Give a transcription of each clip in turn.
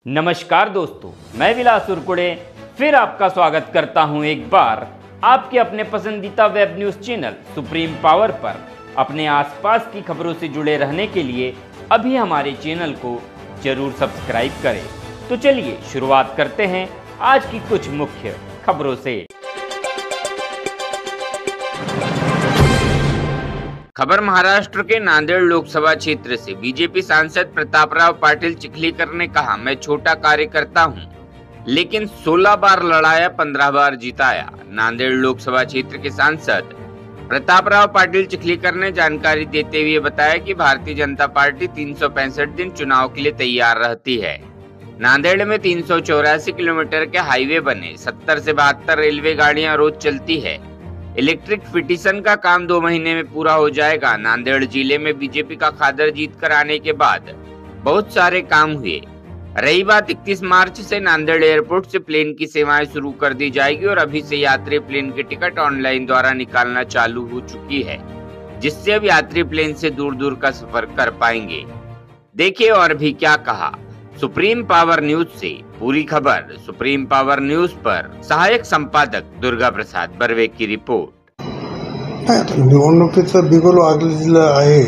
नमस्कार दोस्तों, मैं विलास उरकुड़े फिर आपका स्वागत करता हूं एक बार आपके अपने पसंदीदा web news channel Supreme Power पर। अपने आसपास की खबरों से जुड़े रहने के लिए अभी हमारे चैनल को जरूर सब्सक्राइब करें। तो चलिए शुरुआत करते हैं आज की कुछ मुख्य खबरों से। खबर महाराष्ट्र के नांदेड़ लोकसभा क्षेत्र से बीजेपी सांसद प्रतापराव पाटिल चिखलीकर ने कहा, मैं छोटा कार्यकर्ता हूं, लेकिन 16 बार लड़ाया, 15 बार जिताया। नांदेड़ लोकसभा क्षेत्र के सांसद प्रतापराव पाटिल चिखलीकर ने जानकारी देते हुए बताया कि भारतीय जनता पार्टी 365 दिन चुनाव के लिए तैयार रहती है। नांदेड़ में 384 किलोमीटर के हाईवे बने, 70 से 72 रेलवे गाड़ियां रोज चलती है। इलेक्ट्रिक पिटीशन का काम 2 महीने में पूरा हो जाएगा। नांदेड़ जिले में बीजेपी का खादर जीत कर आने के बाद बहुत सारे काम हुए। रही बात 31 मार्च से नांदेड़ एयरपोर्ट से प्लेन की सेवाएं शुरू कर दी जाएगी और अभी से यात्री प्लेन के टिकट ऑनलाइन द्वारा निकालना चालू हो चुकी है, जिससे अब यात्री प्लेन से दूर दूर का सफर कर पाएंगे। देखिए और भी क्या कहा सुप्रीम पावर न्यूज से। पूरी खबर सुप्रीम पावर न्यूज पर। सहायक संपादक दुर्गा प्रसाद बर्वे की रिपोर्ट। निवडणुकीचं बिगुल वाजलेलं आहे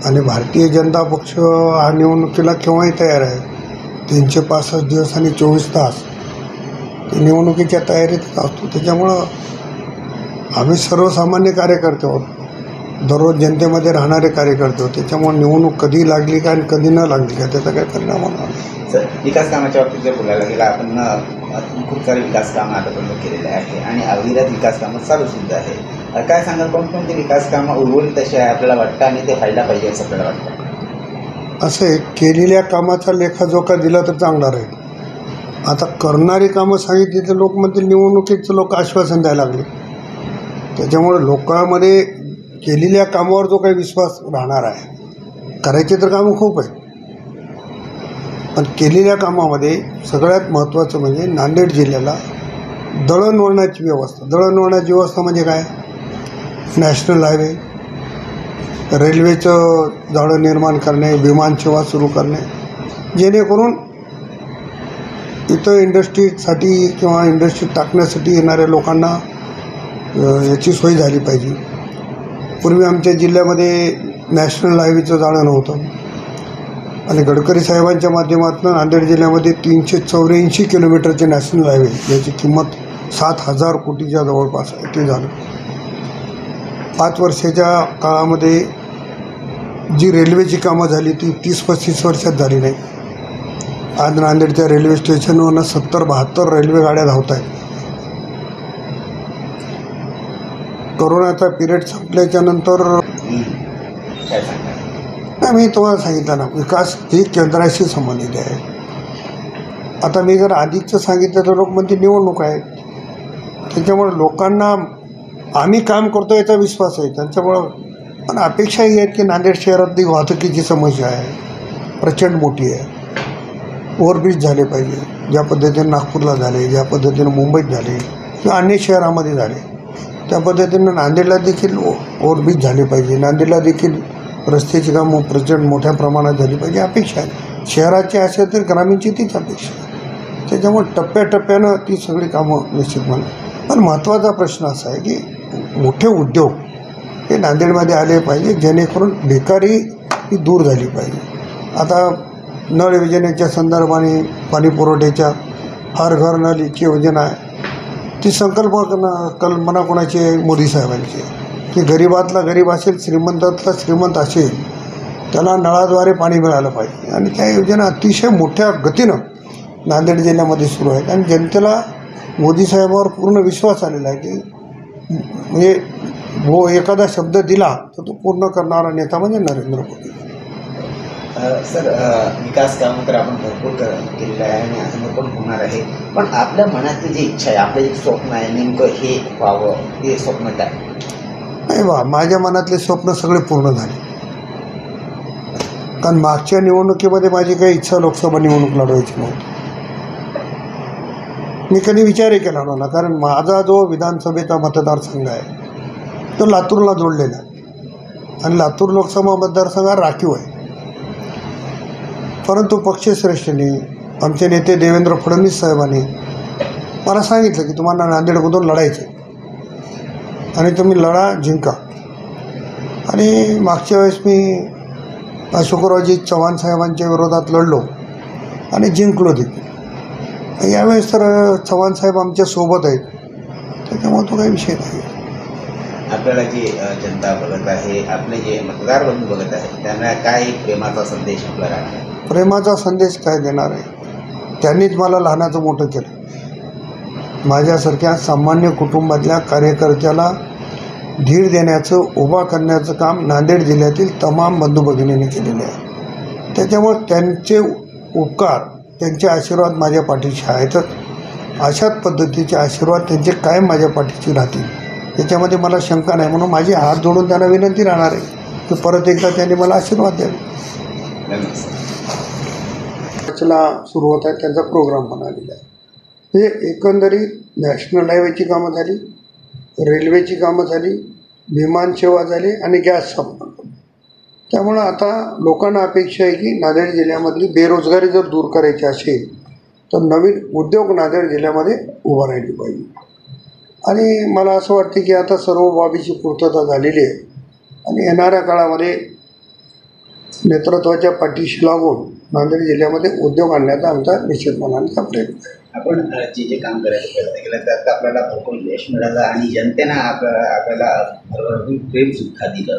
आणि भारतीय जनता पक्ष हा निवडणुकीला केव्हाही तयार आहे। 365 दिवस आणि 24 तास निवडणुकीच्या तयारीत असतो। त्याच्यामुळं आम्ही सर्वसामान्य कार्यकर्ते आहोत, दररोज जनतेमध्ये राहणारे कार्यकर्ते होते। त्याच्यामुळे निवडणूक कधी लागली का आणि कधी न लागली का त्याचा काही परिणाम होणार नाही। सर, विकास कामाच्या बाबतीत जर बोलायला गेला, आपण खूप सारे विकास कामं आतापर्यंत केलेले आहे आणि अविरत विकास कामं चालू सुद्धा आहे। काय सांगाल, कोणकोणते विकास कामं उर्वरित तसे आहे आपल्याला वाटतं आणि ते व्हायला पाहिजे असं आपल्याला वाटतं? असे केलेल्या कामाचा लेखाजोखा दिला तर चांगला राहील। आता करणारी कामं सांगितली तर लोक म्हणतील निवडणुकीचं लोक आश्वासन द्यायला लागले। त्याच्यामुळे लोकांमध्ये केलेल्या कामावर जो काही विश्वास राहणार आहे, करायचे तर कामं खूप आहे, पण केलेल्या कामामध्ये सगळ्यात महत्त्वाचं म्हणजे नांदेड जिल्ह्याला दळणवळणाची व्यवस्था। दळणवळणाची व्यवस्था म्हणजे काय? नॅशनल हायवे, रेल्वेचं जाळं निर्माण करणे, विमानसेवा सुरू करणे, जेणेकरून इथं इंडस्ट्रीसाठी किंवा इंडस्ट्रीत टाकण्यासाठी येणाऱ्या लोकांना याची सोय झाली पाहिजे। पूर्वी आमच्या जिल्ह्यामध्ये नॅशनल हायवेचं जाळं नव्हतं आणि गडकरी साहेबांच्या माध्यमातून नांदेड जिल्ह्यामध्ये 384 किलोमीटरचे नॅशनल हायवे, याची किंमत 7,000 कोटीच्या जवळपास आहे, ते झालं। 5 वर्षाच्या काळामध्ये जी रेल्वेची कामं झाली ती 30-35 वर्षात झाली नाही। आज नांदेडच्या रेल्वे स्टेशनवरनं 70-72 रेल्वे गाड्या धावत आहेत। कोरोनाचा पिरियड संपल्याच्या नंतर मी तुम्हाला सांगितलं ना, विकास ही केंद्राशी संबंधित आहे। आता मी जर आधीचं सांगितलं तर लोक म्हणते निवडणूक आहे, त्याच्यामुळे लोकांना आम्ही काम करतो याचा विश्वास आहे। त्यांच्यामुळं पण अपेक्षा ही आहेत की नांदेड शहरातली वाहतुकीची समस्या आहे, प्रचंड मोठी आहे। ओव्हरब्रिज झाले पाहिजे, ज्या पद्धतीने नागपूरला झाले, ज्या पद्धतीने मुंबईत झाले किंवा अन्य शहरामध्ये झाले, त्या पद्धतीनं नांदेडला देखील ओव्हरब्रिज झाले पाहिजे। नांदेडला देखील रस्त्याची कामं प्रचंड मोठ्या प्रमाणात झाली पाहिजे, अपेक्षा आहे। शहराची असेल तर ग्रामीणची तीच अपेक्षा आहे। त्याच्यामुळे टप्प्याटप्प्यानं ती सगळी कामं निश्चितपणे। पण महत्त्वाचा प्रश्न असा आहे की मोठे उद्योग हे नांदेडमध्ये आले पाहिजे, जेणेकरून बेकारी ही दूर झाली पाहिजे। आता नळ योजनेच्या संदर्भाने पाणी पुरवठ्याच्या हर घर नळ ही योजना आहे, ती कल्पना कोणाची आहे? मोदी साहेबांची आहे की गरीबातला गरीब असेल, श्रीमंतातला श्रीमंत असेल, त्याला नळाद्वारे पाणी मिळालं पाहिजे। आणि त्या योजना अतिशय मोठ्या गतीनं नांदेड जिल्ह्यामध्ये सुरू आहेत आणि जनतेला मोदी साहेबांवर पूर्ण विश्वास आलेला आहे की म्हणजे वो एखादा शब्द दिला तर तो पूर्ण करणारा नेता म्हणजे नरेंद्र मोदी। सर, विकास कामं तर आपण भरपूर केलेलं आहे आणि असं पण होणार आहे, पण आपल्या मनातली जी इच्छा आहे, आपलं एक स्वप्न आहे, नेमकं हे व्हावं, हे स्वप्न काय? नाही बा, माझ्या मनातले स्वप्न सगळे पूर्ण झाले। कारण मागच्या निवडणुकीमध्ये माझी काही इच्छा लोकसभा निवडणूक लढवायची नव्हती, मी कधी विचारही केला नव्हता। कारण माझा जो विधानसभेचा मतदारसंघ आहे तो लातूरला जोडलेला आहे आणि लातूर लोकसभा मतदारसंघ राखीव आहे। परंतु पक्षश्रेष्ठींनी, आमचे नेते देवेंद्र फडणवीस साहेबांनी मला सांगितलं की तुम्हाला नांदेडमधून लढायचं आहे आणि तुम्ही लढा, जिंका. आणि मागच्या वेळेस मी अशोकरावजी चव्हाण साहेबांच्या विरोधात लढलो आणि जिंकलो देखील. यावेळेस तर चव्हाण साहेब आमच्या सोबत आहेत, त्याच्यामुळे तो काही विषय नाही. आपल्याला जी जनता बघत आहे, आपले जे मतदार बंधू बघत आहे, त्यांना काय प्रेमाचा संदेश आपला राहणार? प्रेमाचा संदेश काय देणार आहे? त्यांनीच मला लहानाचं मोठं केलं. माझ्यासारख्या सामान्य कुटुंबातल्या कार्यकर्त्याला धीर देण्याचं, उभा करण्याचं काम नांदेड जिल्ह्यातील तमाम बंधू भगिनींनी केलेले आहे. त्याच्यामुळे त्यांचे उपकार, त्यांचे आशीर्वाद माझ्या पाठीशी आहेतच. अशाच पद्धतीचे आशीर्वाद त्यांचे कायम माझ्या पाठीशी राहतील, याच्यामध्ये मला शंका नाही. म्हणून माझी हात जोडून त्यांना विनंती राहणार आहे की परत एकदा त्यांनी मला आशीर्वाद द्यावे. सुरू होत आहे, त्यांचा प्रोग्राम बनवलेला आहे. म्हणजे एकंदरीत नॅशनल हायवेची कामं झाली, रेल्वेची कामं झाली, विमानसेवा झाली आणि गॅस संपला. त्यामुळं आता लोकांना अपेक्षा आहे की नांदेड जिल्ह्यामधली बेरोजगारी जर दूर करायची असेल तर नवीन उद्योग नांदेड जिल्ह्यामध्ये उभं राहिली पाहिजे. आणि मला असं वाटतं की आता सर्व बाबीची पूर्तता झालेली आहे आणि येणाऱ्या काळामध्ये नेतृत्वाच्या पाठीशी लागून नांदेड जिल्ह्यामध्ये उद्योग आणण्याचा आमचा निश्चितपणाचा प्रयत्न आहे. आपण जे काम करायचा प्रयत्न केला त्यात आपल्याला भरपूर यश मिळालं आणि जनतेनं आपल्याला भरभरून प्रेमसुद्धा दिलं.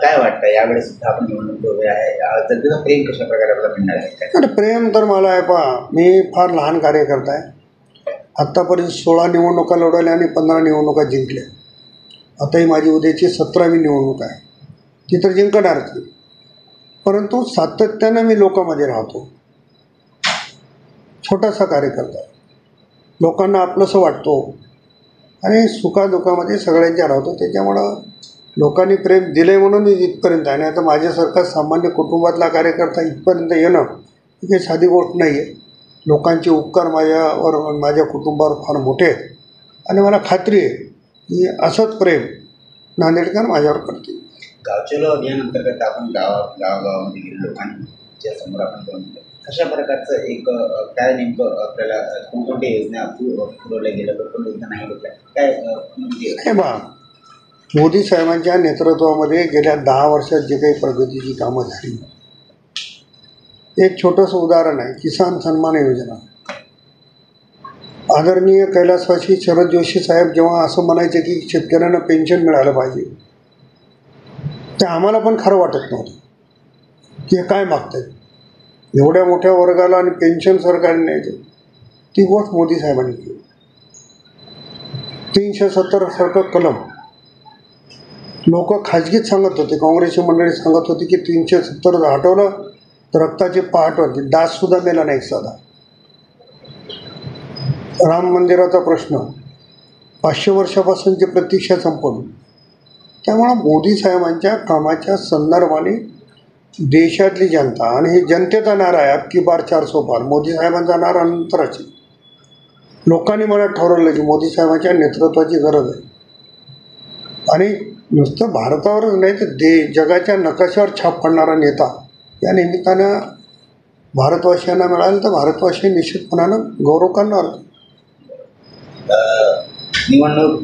काय वाटतं यावेळेस सुद्धा आपण निवडणूक उभे आहे, जनतेचं प्रेम कशा प्रकारे आपल्याला मिळणार आहे? तर प्रेम तर मला आहे. पहा, मी फार लहान कार्यकर्ता आहे. आत्तापर्यंत 16 निवडणुका लढवल्या आणि 15 निवडणुका जिंकल्या. आताही माझी उद्याची 17वी निवडणूक आहे, ती तर जिंकणारच. परंतु सातत्यानं मी लोकांमध्ये राहतो. छोटासा कार्यकर्ता, लोकांना आपलंसं वाटतो आणि सुखादुखामध्ये सगळ्यांच्या राहतो. त्याच्यामुळं लोकांनी प्रेम दिले म्हणून मी इथपर्यंत आहे. नाही तर माझ्यासारखा सामान्य कुटुंबातला कार्यकर्ता इथपर्यंत येणं ही काही साधी गोष्ट नाही आहे. लोकांचे उपकार माझ्यावर, माझ्या कुटुंबावर फार मोठे आहेत आणि मला खात्री आहे की असंच प्रेम नांदेडकर माझ्यावर करतील. गावचलो अभियान अंतर्गत आपण गावागावामध्ये गेलो लोकांच्या समोर आपण करून दिलं. अशा प्रकारचं एक काय नेमकं आपल्याला कोणकोणत्या योजना पुरवल्या गेल्या, कोणकोणत्या योजना नाही घेतल्या, काय हे बा, मोदी साहेबांच्या नेतृत्वामध्ये गेल्या 10 वर्षात जे काही प्रगतीची कामं झाली, एक छोटंसं उदाहरण आहे किसान सन्मान योजना. आदरणीय कैलासवासी शरद जोशी साहेब जेव्हा असं म्हणायचे की शेतकऱ्यांना पेन्शन मिळालं पाहिजे, ते आम्हाला पण खरं वाटत नव्हतं की हे काय मागतात. एवढ्या मोठ्या वर्गाला आणि पेन्शन सरकारने नाही, ती गोष्ट मोदी साहेबांनी केली. 370 सारखं कलम लोक खाजगीत सांगत होते, काँग्रेसची मंडळी सांगत होती की 370 हटवलं तर रक्ताचे पाठ होते, डाससुद्धा मेला नाही साधा. राम मंदिराचा प्रश्न 500 वर्षापासूनची प्रतीक्षा संपवली. त्यामुळं मोदी साहेबांच्या कामाच्या संदर्भाने देशातली जनता, आणि हे जनतेचा नारा आहे, अब की बार 400 पार. मोदी साहेबांचा नारा नंतर असेल. लोकांनी मला ठरवलं की मोदी साहेबांच्या नेतृत्वाची गरज आहे आणि नुसतं भारतावरच नाही तर जगाच्या नकाशावर छाप पडणारा नेता या निमित्तानं भारतवासियांना मिळालं तर भारतवासी निश्चितपणानं गौरव करणार. निवडणूक